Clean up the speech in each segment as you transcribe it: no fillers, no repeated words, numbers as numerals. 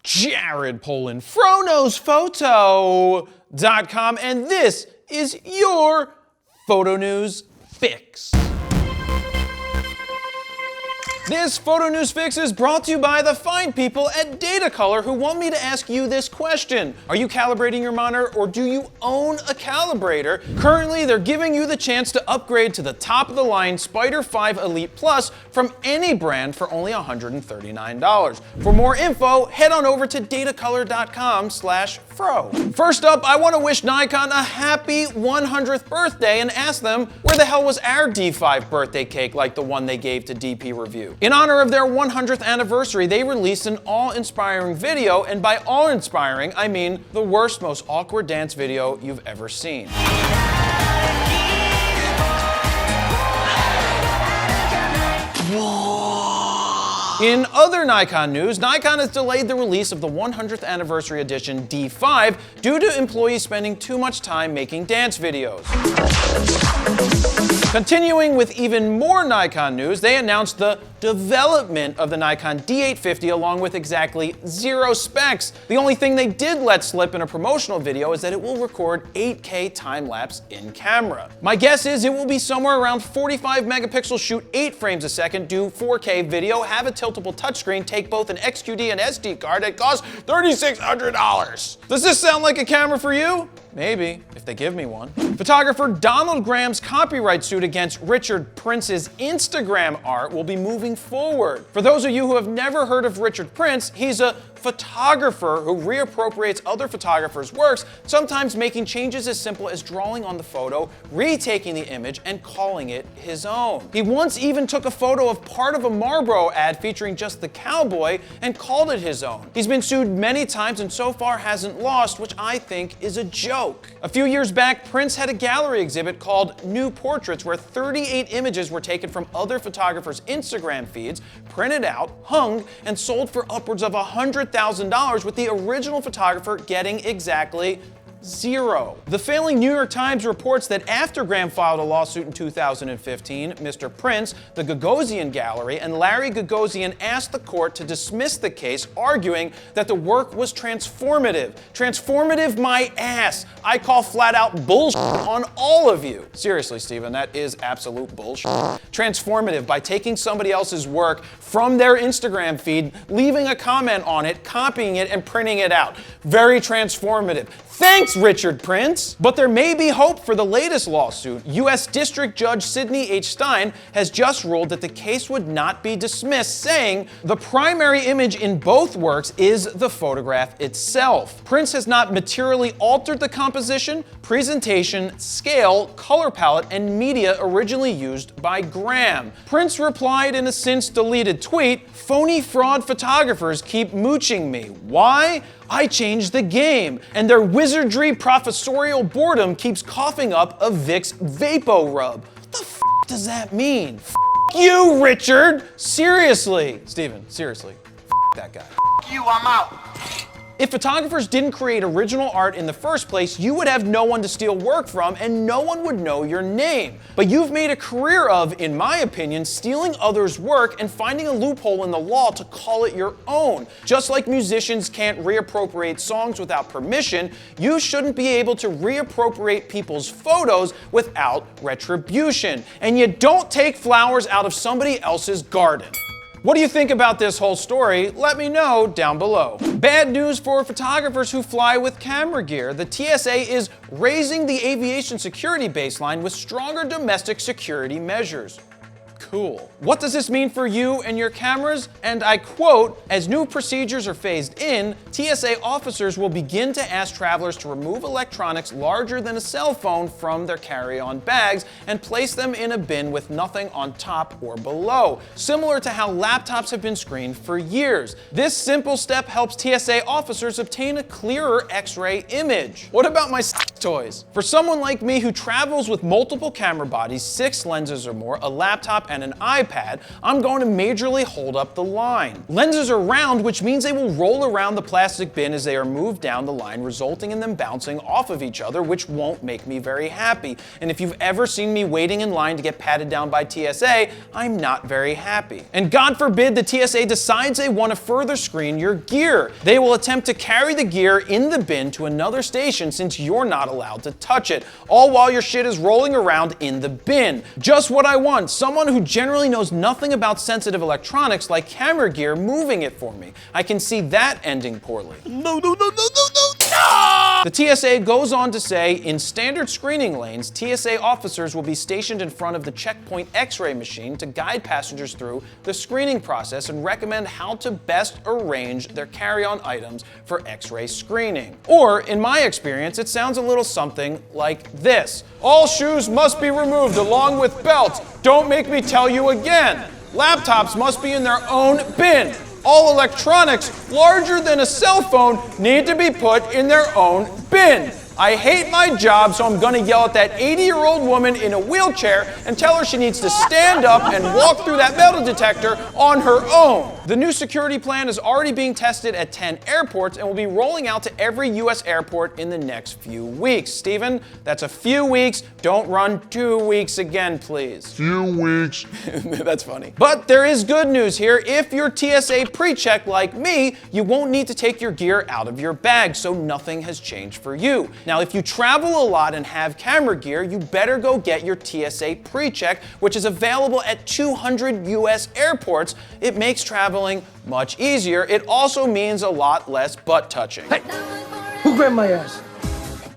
Jared Polin, FroKnowsPhoto.com, and this is your Photo News Fix. This Photo News Fix is brought to you by the fine people at Datacolor who want me to ask you this question. Are you calibrating your monitor or do you own a calibrator? Currently, they're giving you the chance to upgrade to the top-of-the-line Spider 5 Elite Plus from any brand for only $139. For more info, head on over to datacolor.com/fro. First up, I want to wish Nikon a happy 100th birthday and ask them where the hell was our D5 birthday cake like the one they gave to DP Review. In honor of their 100th anniversary, they released an awe-inspiring video, and by awe-inspiring, I mean the worst, most awkward dance video you've ever seen. In other Nikon news, Nikon has delayed the release of the 100th anniversary edition D5 due to employees spending too much time making dance videos. Continuing with even more Nikon news, they announced the development of the Nikon D80 along with exactly 0 specs. The only thing they did let slip in a promotional video is that it will record 8K time-lapse in camera. My guess is it will be somewhere around 45 megapixels, shoot 8 frames a second, do 4K video, have a tiltable touchscreen, take both an XQD and SD card, and cost $3,600. Does this sound like a camera for you? Maybe, if they give me one. Photographer Donald Graham's copyright suit against Richard Prince's Instagram art will be moving forward. For those of you who have never heard of Richard Prince, he's a photographer who reappropriates other photographers' works, sometimes making changes as simple as drawing on the photo, retaking the image, and calling it his own. He once even took a photo of part of a Marlboro ad featuring just the cowboy and called it his own. He's been sued many times and so far hasn't lost, which I think is a joke. A few years back, Prince had a gallery exhibit called New Portraits where 38 images were taken from other photographers' Instagram feeds, printed out, hung, and sold for upwards of $100,000, with the original photographer getting exactly 0. The failing New York Times reports that after Graham filed a lawsuit in 2015, Mr. Prince, the Gagosian Gallery, and Larry Gagosian asked the court to dismiss the case, arguing that the work was transformative. Transformative my ass. I call flat out bullshit on all of you. Seriously, Stephen, that is absolute bullshit. Transformative by taking somebody else's work from their Instagram feed, leaving a comment on it, copying it, and printing it out. Very transformative. Thanks, Richard Prince! But there may be hope for the latest lawsuit. U.S. District Judge Sidney H. Stein has just ruled that the case would not be dismissed, saying the primary image in both works is the photograph itself. Prince has not materially altered the composition, presentation, scale, color palette, and media originally used by Graham. Prince replied in a since deleted tweet, "Phony fraud photographers keep mooching me. Why? I changed the game, and their wizardry professorial boredom keeps coughing up a Vicks Vapo Rub." What the f does that mean? F you, Richard! Seriously. Steven, seriously. F that guy. F you, I'm out. If photographers didn't create original art in the first place, you would have no one to steal work from and no one would know your name. But you've made a career of, in my opinion, stealing others' work and finding a loophole in the law to call it your own. Just like musicians can't reappropriate songs without permission, you shouldn't be able to reappropriate people's photos without retribution. And you don't take flowers out of somebody else's garden. What do you think about this whole story? Let me know down below. Bad news for photographers who fly with camera gear. The TSA is raising the aviation security baseline with stronger domestic security measures. Cool. What does this mean for you and your cameras? And I quote, "As new procedures are phased in, TSA officers will begin to ask travelers to remove electronics larger than a cell phone from their carry-on bags and place them in a bin with nothing on top or below, similar to how laptops have been screened for years. This simple step helps TSA officers obtain a clearer X-ray image." What about my toys. For someone like me who travels with multiple camera bodies, 6 lenses or more, a laptop, and an iPad, I'm going to majorly hold up the line. Lenses are round, which means they will roll around the plastic bin as they are moved down the line, resulting in them bouncing off of each other, which won't make me very happy. And if you've ever seen me waiting in line to get patted down by TSA, I'm not very happy. And God forbid the TSA decides they want to further screen your gear. They will attempt to carry the gear in the bin to another station since you're not allowed to touch it, all while your shit is rolling around in the bin. Just what I want, someone who generally knows nothing about sensitive electronics like camera gear moving it for me. I can see that ending poorly. No! The TSA goes on to say, in standard screening lanes, TSA officers will be stationed in front of the checkpoint X-ray machine to guide passengers through the screening process and recommend how to best arrange their carry-on items for X-ray screening. Or, in my experience, it sounds a little something like this. All shoes must be removed along with belts. Don't make me tell you again. Laptops must be in their own bin. All electronics larger than a cell phone need to be put in their own bin. I hate my job, so I'm gonna yell at that 80-year-old woman in a wheelchair and tell her she needs to stand up and walk through that metal detector on her own. The new security plan is already being tested at 10 airports and will be rolling out to every US airport in the next few weeks. Steven, that's a few weeks. Don't run 2 weeks again, please. Few weeks. That's funny. But there is good news here. If you're TSA pre-check like me, you won't need to take your gear out of your bag, so nothing has changed for you. Now, if you travel a lot and have camera gear, you better go get your TSA pre-check, which is available at 200 US airports. It makes traveling much easier. It also means a lot less butt touching. Hey, who grabbed my ass?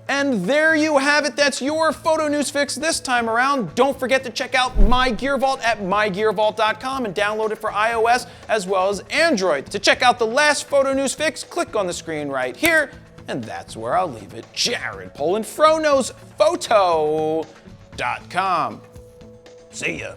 And there you have it. That's your photo news fix this time around. Don't forget to check out My Gear Vault at mygearvault.com and download it for iOS as well as Android. To check out the last photo news fix, click on the screen right here. And that's where I'll leave it. Jared Polin, FroKnowsPhoto.com. See ya.